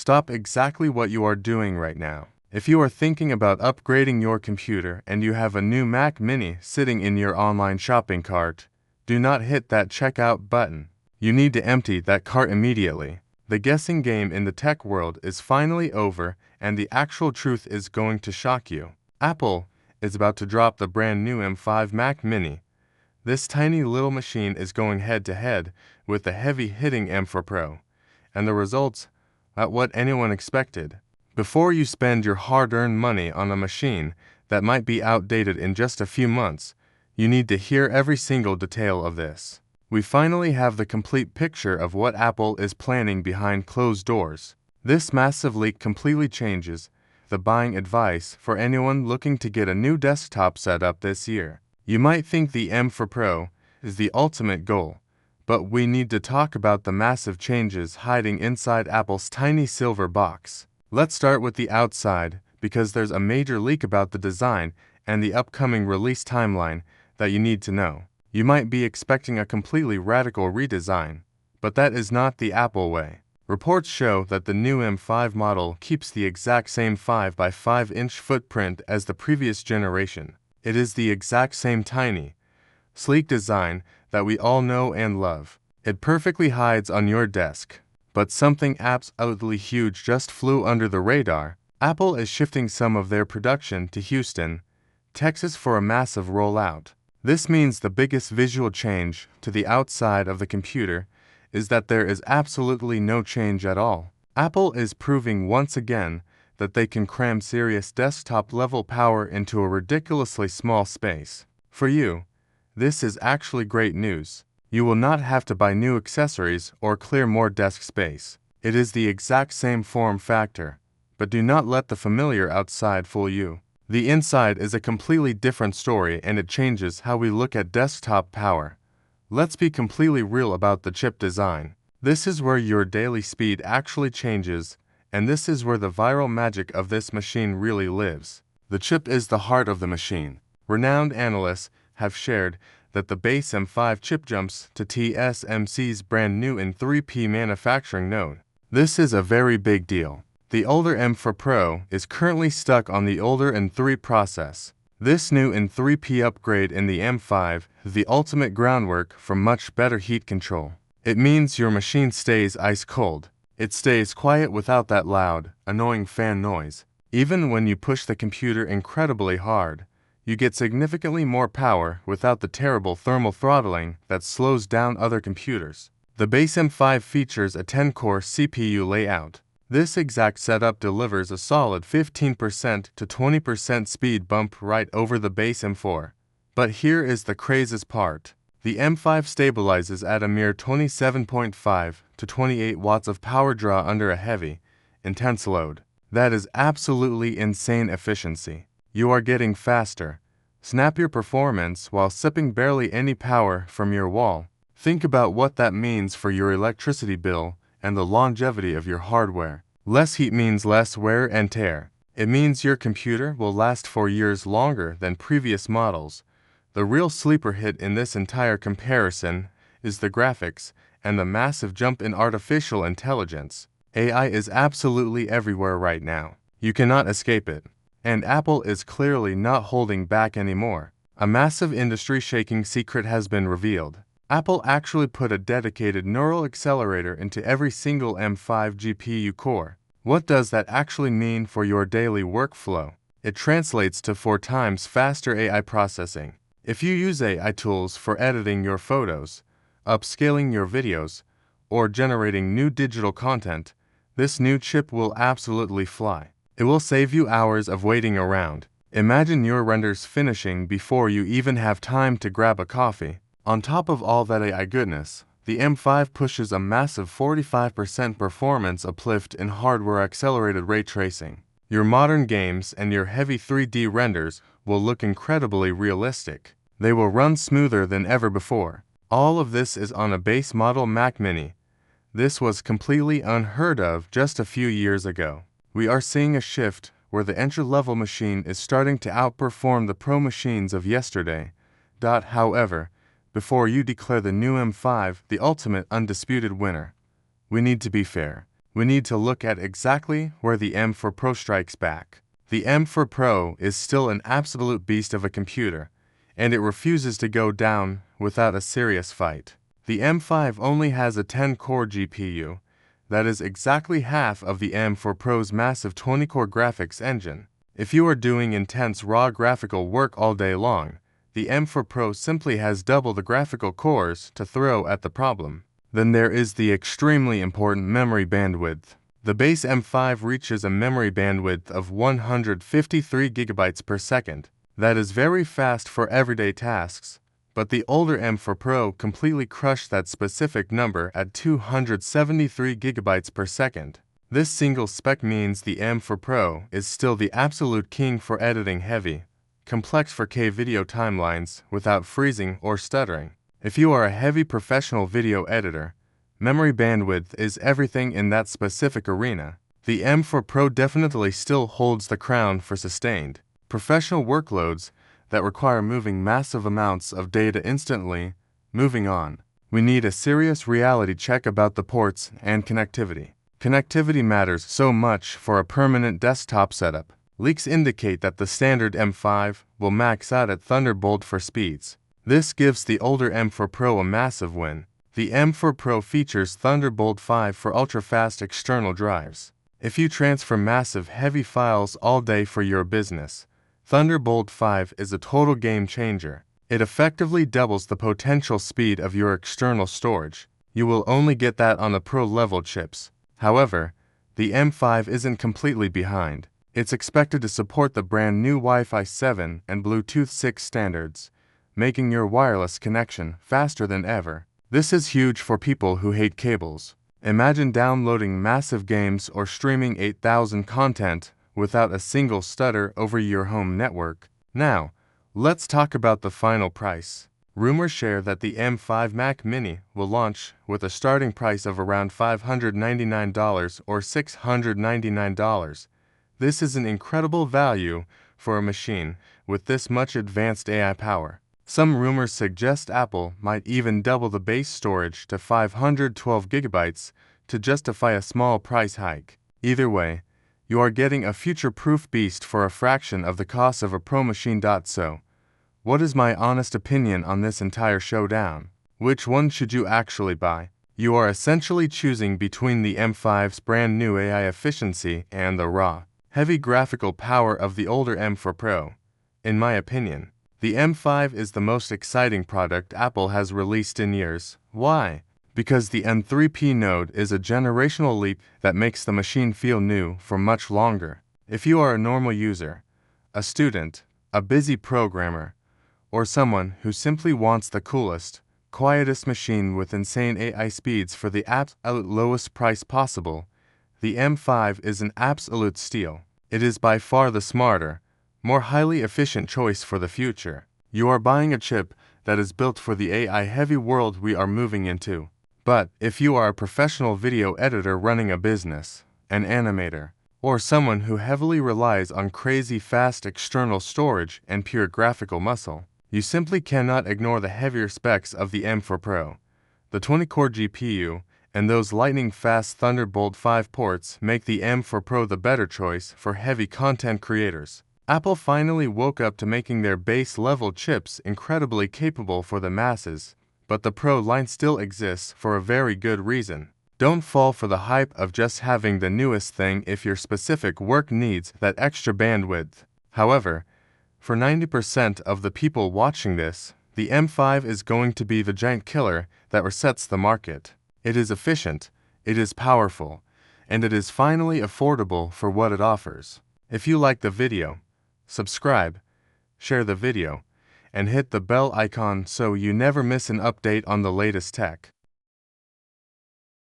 stop exactly what you are doing right now. If you are thinking about upgrading your computer and you have a new Mac Mini sitting in your online shopping cart, do not hit that checkout button. You need to empty that cart immediately. The guessing game in the tech world is finally over, and the actual truth is going to shock you. Apple is about to drop the brand new M5 Mac Mini. This tiny little machine is going head-to-head with the heavy-hitting M4 Pro, and the results are what anyone expected. Before you spend your hard-earned money on a machine that might be outdated in just a few months, you need to hear every single detail of this. We finally have the complete picture of what Apple is planning behind closed doors. This massive leak completely changes the buying advice for anyone looking to get a new desktop setup this year. You might think the M4 Pro is the ultimate goal, but we need to talk about the massive changes hiding inside Apple's tiny silver box. Let's start with the outside, because there's a major leak about the design and the upcoming release timeline that you need to know. You might be expecting a completely radical redesign, but that is not the Apple way. Reports show that the new M5 model keeps the exact same 5 by 5-inch footprint as the previous generation. It is the exact same tiny, sleek design that we all know and love. It perfectly hides on your desk. But something absolutely huge just flew under the radar. Apple is shifting some of their production to Houston, Texas for a massive rollout. This means the biggest visual change to the outside of the computer is that there is absolutely no change at all. Apple is proving once again that they can cram serious desktop-level power into a ridiculously small space. For you, this is actually great news. You will not have to buy new accessories or clear more desk space. It is the exact same form factor, but do not let the familiar outside fool you. The inside is a completely different story, and it changes how we look at desktop power. Let's be completely real about the chip design. This is where your daily speed actually changes, and this is where the viral magic of this machine really lives. The chip is the heart of the machine. Renowned analysts have shared that the base M5 chip jumps to TSMC's brand new N3P manufacturing node. This is a very big deal. The older M4 Pro is currently stuck on the older N3 process. This new N3P upgrade in the M5 is the ultimate groundwork for much better heat control. It means your machine stays ice cold. It stays quiet without that loud, annoying fan noise. Even when you push the computer incredibly hard, you get significantly more power without the terrible thermal throttling that slows down other computers. The base M5 features a 10-core CPU layout. This exact setup delivers a solid 15% to 20% speed bump right over the base M4. But here is the craziest part. The M5 stabilizes at a mere 27.5 to 28 watts of power draw under a heavy, intense load. That is absolutely insane efficiency. You are getting faster, snappier performance while sipping barely any power from your wall. Think about what that means for your electricity bill and the longevity of your hardware. Less heat means less wear and tear. It means your computer will last for years longer than previous models. The real sleeper hit in this entire comparison is the graphics and the massive jump in artificial intelligence. AI is absolutely everywhere right now. You cannot escape it. And Apple is clearly not holding back anymore. A massive industry-shaking secret has been revealed. Apple actually put a dedicated neural accelerator into every single M5 GPU core. What does that actually mean for your daily workflow? It translates to 4 times faster AI processing. If you use AI tools for editing your photos, upscaling your videos, or generating new digital content, this new chip will absolutely fly. It will save you hours of waiting around. Imagine your renders finishing before you even have time to grab a coffee. On top of all that AI goodness, the M5 pushes a massive 45% performance uplift in hardware-accelerated ray tracing. Your modern games and your heavy 3D renders will look incredibly realistic. They will run smoother than ever before. All of this is on a base model Mac Mini. This was completely unheard of just a few years ago. We are seeing a shift where the entry-level machine is starting to outperform the pro machines of yesterday. However, before you declare the new M5 the ultimate undisputed winner, we need to be fair. we need to look at exactly where the M4 Pro strikes back. The M4 Pro is still an absolute beast of a computer, and it refuses to go down without a serious fight. The M5 only has a 10-core GPU, that is exactly half of the M4 Pro's massive 20-core graphics engine. If you are doing intense raw graphical work all day long, the M4 Pro simply has double the graphical cores to throw at the problem. Then there is the extremely important memory bandwidth. The base M5 reaches a memory bandwidth of 153 GB per second. That is very fast for everyday tasks, but the older M4 Pro completely crushed that specific number at 273 GB per second. This single spec means the M4 Pro is still the absolute king for editing heavy, complex 4K video timelines without freezing or stuttering. If you are a heavy professional video editor, memory bandwidth is everything in that specific arena. The M4 Pro definitely still holds the crown for sustained, professional workloads that require moving massive amounts of data instantly. Moving on, we need a serious reality check about the ports and connectivity. Connectivity matters so much for a permanent desktop setup. Leaks indicate that the standard M5 will max out at Thunderbolt for speeds. This gives the older M4 Pro a massive win. The M4 Pro features Thunderbolt 5 for ultra-fast external drives. If you transfer massive heavy files all day for your business, Thunderbolt 5 is a total game changer. It effectively doubles the potential speed of your external storage. You will only get that on the Pro-level chips. However, the M5 isn't completely behind. It's expected to support the brand new Wi-Fi 7 and Bluetooth 6 standards, making your wireless connection faster than ever. This is huge for people who hate cables. Imagine downloading massive games or streaming 8,000 content without a single stutter over your home network. Now, let's talk about the final price. Rumors share that the M5 Mac Mini will launch with a starting price of around $599 or $699. This is an incredible value for a machine with this much advanced AI power. Some rumors suggest Apple might even double the base storage to 512 GB to justify a small price hike. Either way, you are getting a future-proof beast for a fraction of the cost of a Pro machine. So, what is my honest opinion on this entire showdown? Which one should you actually buy? You are essentially choosing between the M5's brand new AI efficiency and the raw, heavy graphical power of the older M4 Pro. In my opinion, the M5 is the most exciting product Apple has released in years. Why? Because the N3P node is a generational leap that makes the machine feel new for much longer. If you are a normal user, a student, a busy programmer, or someone who simply wants the coolest, quietest machine with insane AI speeds for the absolute lowest price possible, the M5 is an absolute steal. It is by far the smarter, more highly efficient choice for the future. You are buying a chip that is built for the AI-heavy world we are moving into. But if you are a professional video editor running a business, an animator, or someone who heavily relies on crazy fast external storage and pure graphical muscle, you simply cannot ignore the heavier specs of the M4 Pro. The 20-core GPU and those lightning-fast Thunderbolt 5 ports make the M4 Pro the better choice for heavy content creators. Apple finally woke up to making their base-level chips incredibly capable for the masses, but the Pro line still exists for a very good reason. Don't fall for the hype of just having the newest thing if your specific work needs that extra bandwidth. However, for 90% of the people watching this, the M5 is going to be the giant killer that resets the market. It is efficient, it is powerful, and it is finally affordable for what it offers. If you like the video, subscribe, share the video, and hit the bell icon so you never miss an update on the latest tech.